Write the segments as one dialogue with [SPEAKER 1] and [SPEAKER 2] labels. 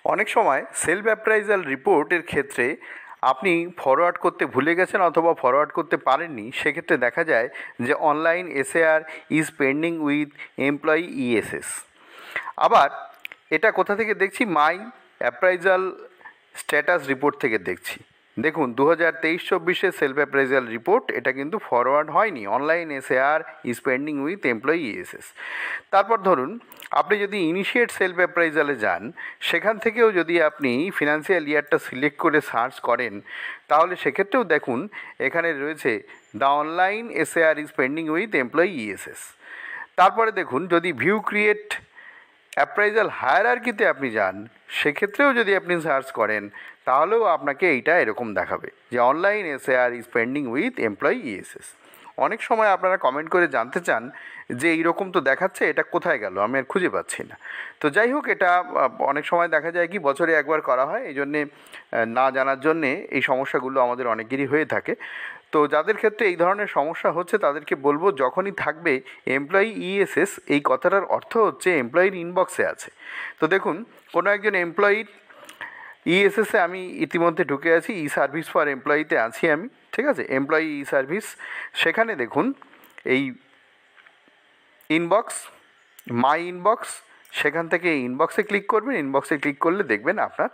[SPEAKER 1] অনেক সময় self appraisal রিপোর্টের ক্ষেত্রে আপনি ফরওয়ার্ড করতে ভুলে গেছেন অথবা ফরওয়ার্ড করতে পারেননি, সেক্ষেত্রে দেখা যায় যে online SAR is pending with employee ESS. আবার এটা কোথা থেকে দেখছি? মাই অ্যাপ্রাইজাল স্ট্যাটাস রিপোর্ট থেকে দেখছি। দেখুন 2023-24 সেলফ অ্যাপ্রাইজাল রিপোর্ট এটা কিন্তু ফরওয়ার্ড হয়নি, online SAR is pending with employee ESS. তারপর ধরুন আপনি যদি ইনিশিয়েট সেলফ অ্যাপ্রাইজালে যান, সেখান থেকেও যদি আপনি ফিনান্সিয়াল ইয়ারটা সিলেক্ট করে সার্চ করেন, তাহলে সেক্ষেত্রেও দেখুন এখানে রয়েছে the online SAR is pending with employee ESS. তারপরে দেখুন যদি ভিউ ক্রিয়েট অ্যাপ্রাইজাল হায়ারার্কিতে আপনি যান, সেক্ষেত্রেও যদি আপনি সার্চ করেন, তাহলেও আপনাকে এইটা এরকম দেখাবে যে online SAR is pending with employee ESS. অনেক সময় আপনারা কমেন্ট করে জানতে চান যে এইরকম তো দেখাচ্ছে, এটা কোথায় গেল, আমি আর খুঁজে পাচ্ছি না। তো যাই হোক, এটা অনেক সময় দেখা যায় কি বছরে একবার করা হয়, এই জন্যে না জানার জন্যে এই সমস্যাগুলো আমাদের অনেকেরই হয়ে থাকে। তো যাদের ক্ষেত্রে এই ধরনের সমস্যা হচ্ছে তাদেরকে বলবো, যখনই থাকবে এমপ্লয়ি ইএসএস, এই কথাটার অর্থ হচ্ছে এমপ্লয়ির ইনবক্সে আছে। তো দেখুন কোনো একজন এমপ্লয়ির ইএসএসে আমি ইতিমধ্যে ঢুকে আছি, ই সার্ভিস ফর এমপ্লয়িতে আছি আমি, ঠিক আছে, এমপ্লয়ি ই সার্ভিস। সেখানে দেখুন এই ইনবক্স, মাই ইনবক্স, সেখান থেকে ইনবক্সে ক্লিক করবেন। ইনবক্সে ক্লিক করলে দেখবেন আপনার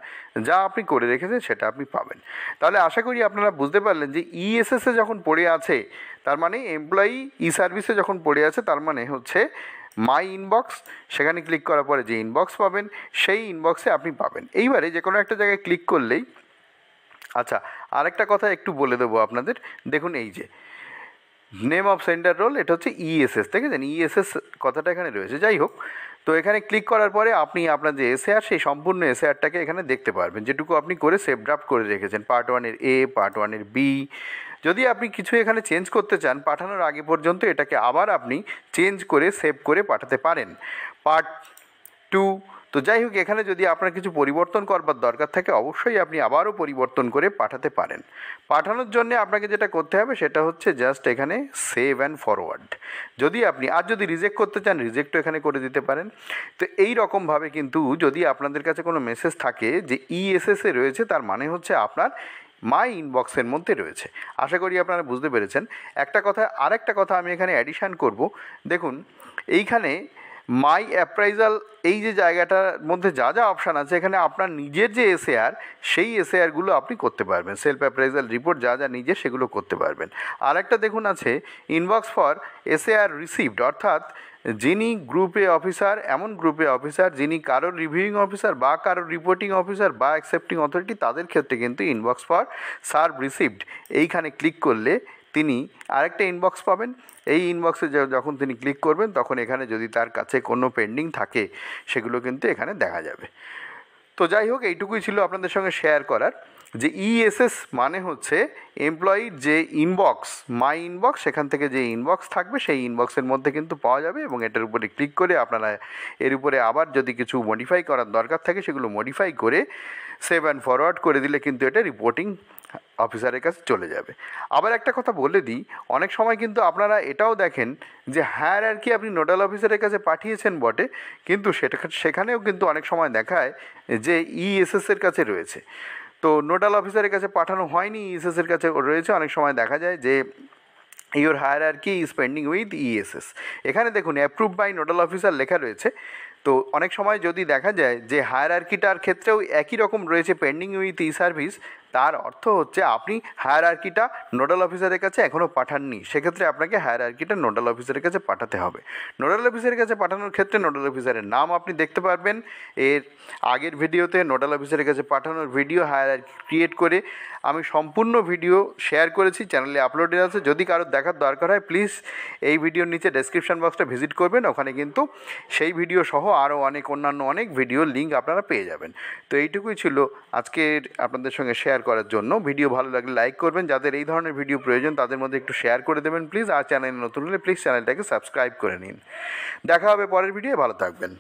[SPEAKER 1] যা আপনি করে রেখেছেন সেটা আপনি পাবেন। তাহলে আশা করি আপনারা বুঝতে পারলেন যে ইএসএসে যখন পড়ে আছে, তার মানে এমপ্লয়ি ই সার্ভিসে যখন পড়ে আছে, তার মানে হচ্ছে মাই ইনবক্স। সেখানে ক্লিক করার পরে যে ইনবক্স পাবেন, সেই ইনবক্সে আপনি পাবেন। এইবারে যে কোনো একটা জায়গায় ক্লিক করলেই, আচ্ছা আরেকটা কথা একটু বলে দেবো আপনাদের, দেখুন এই যে নেম অফ সেন্ডার রোল, এটা হচ্ছে ইএসএস, দেখেছেন ইএসএস কথাটা এখানে রয়েছে। যাই হোক, তো এখানে ক্লিক করার পরে আপনি আপনার যে এসএআর, সেই সম্পূর্ণ এসএআরটাকে এখানে দেখতে পারবেন, যেটুকু আপনি করে সেভ ড্রাফট করে রেখেছেন, পার্ট 1-এর এ, পার্ট 1-এর বি। যদি আপনি কিছু এখানে চেঞ্জ করতে চান, পাঠানোর আগে পর্যন্ত এটাকে আবার আপনি চেঞ্জ করে সেভ করে পাঠাতে পারেন। পার্ট 2। তো যাই হোক, এখানে যদি আপনার কিছু পরিবর্তন করবার দরকার থাকে, অবশ্যই আপনি আবারও পরিবর্তন করে পাঠাতে পারেন। পাঠানোর জন্য আপনাকে যেটা করতে হবে সেটা হচ্ছে জাস্ট এখানে সেভ অ্যান্ড ফরওয়ার্ড। যদি আপনি যদি রিজেক্ট করতে চান, রিজেক্টও এখানে করে দিতে পারেন। তো এই রকমভাবে কিন্তু যদি আপনাদের কাছে কোনো মেসেজ থাকে যে ইএসএসে রয়েছে, তার মানে হচ্ছে আপনার মাই ইনবক্সের মধ্যে রয়েছে। আশা করি আপনারা বুঝতে পেরেছেন। আরেকটা কথা আমি এখানে অ্যাডিশান করব। দেখুন এইখানে মাই অ্যাপ্রাইজাল, এই যে জায়গাটার মধ্যে যা যা অপশান আছে, এখানে আপনার নিজের যে এসএআর, সেই এসএআরগুলো আপনি করতে পারবেন। সেলফ অ্যাপ্রাইজাল রিপোর্ট যা যা নিজের, সেগুলো করতে পারবেন। আর একটা দেখুন আছে ইনবক্স ফর এসএআর রিসিভড, অর্থাৎ যিনি গ্রুপে অফিসার, এমন গ্রুপে অফিসার যিনি কারোর রিভিউইং অফিসার বা কারোর রিপোর্টিং অফিসার বা অ্যাকসেপ্টিং অথরিটি, তাদের ক্ষেত্রে কিন্তু ইনবক্স ফর সার্ভ রিসিভড এইখানে ক্লিক করলে তিনি আরেকটা ইনবক্স পাবেন। এই ইনবক্সে যখন তিনি ক্লিক করবেন, তখন এখানে যদি তার কাছে কোনো পেন্ডিং থাকে, সেগুলো কিন্তু এখানে দেখা যাবে। তো যাই হোক, এইটুকুই ছিল আপনাদের সঙ্গে শেয়ার করার, যে ইএসএস মানে হচ্ছে এমপ্লয়ির যে ইনবক্স, মাই ইনবক্স, সেখান থেকে যে ইনবক্স থাকবে, সেই ইনবক্সের মধ্যে কিন্তু পাওয়া যাবে। এবং এটার উপরে ক্লিক করে আপনারা এর উপরে আবার যদি কিছু মডিফাই করার দরকার থাকে, সেগুলো মডিফাই করে সেভ অ্যান্ড ফরওয়ার্ড করে দিলে কিন্তু এটা রিপোর্টিং অফিসারের কাছে চলে যাবে। আবার একটা কথা বলে দিই, অনেক সময় কিন্তু আপনারা এটাও দেখেন যে হায়ারার্কি আপনি নোডাল অফিসারের কাছে পাঠিয়েছেন বটে, কিন্তু সেখানেও কিন্তু অনেক সময় দেখায় যে ইএসএসের কাছে রয়েছে। তো নোডাল অফিসারের কাছে পাঠানো হয়নি, ইএসএসের কাছে রয়েছে। অনেক সময় দেখা যায় যে your hierarchy is pending with ESS. এখানে দেখুন অ্যাপ্রুভ বাই নোডাল অফিসার লেখা রয়েছে। তো অনেক সময় যদি দেখা যায় যে হায়ারার্কিটার ক্ষেত্রেও একই রকম রয়েছে পেন্ডিং উইথ ই সার্ভিস, তার অর্থ হচ্ছে আপনি হায়ারার্কিটা নোডাল অফিসারের কাছে এখনও পাঠাননি। সেক্ষেত্রে আপনাকে হায়ারার্কিটা নোডাল অফিসারের কাছে পাঠাতে হবে। নোডাল অফিসারের কাছে পাঠানোর ক্ষেত্রে নোডাল অফিসারের নাম আপনি দেখতে পারবেন। এর আগের ভিডিওতে নোডাল অফিসারের কাছে পাঠানোর ভিডিও হায়ারার্কি ক্রিয়েট করে আমি সম্পূর্ণ ভিডিও শেয়ার করেছি, চ্যানেলে আপলোডেড আছে। যদি কারোর দেখার দরকার হয়, প্লিজ এই ভিডিওর নিচে ডেসক্রিপশন বক্সটা ভিজিট করবেন, ওখানে কিন্তু সেই ভিডিও সহ আরও অন্যান্য অনেক ভিডিও লিঙ্ক আপনারা পেয়ে যাবেন। তো এইটুকুই ছিল আজকের আপনাদের সঙ্গে শেয়ার করার জন্য। ভিডিও ভালো লাগলে লাইক করবেন, যাদের এই ধরনের ভিডিও প্রয়োজন তাদের মধ্যে একটু শেয়ার করে দেবেন প্লিজ। আর চ্যানেলে নতুন হলে প্লিজ চ্যানেলটাকে সাবস্ক্রাইব করে নিন। দেখা হবে পরের ভিডিও, ভালো থাকবেন।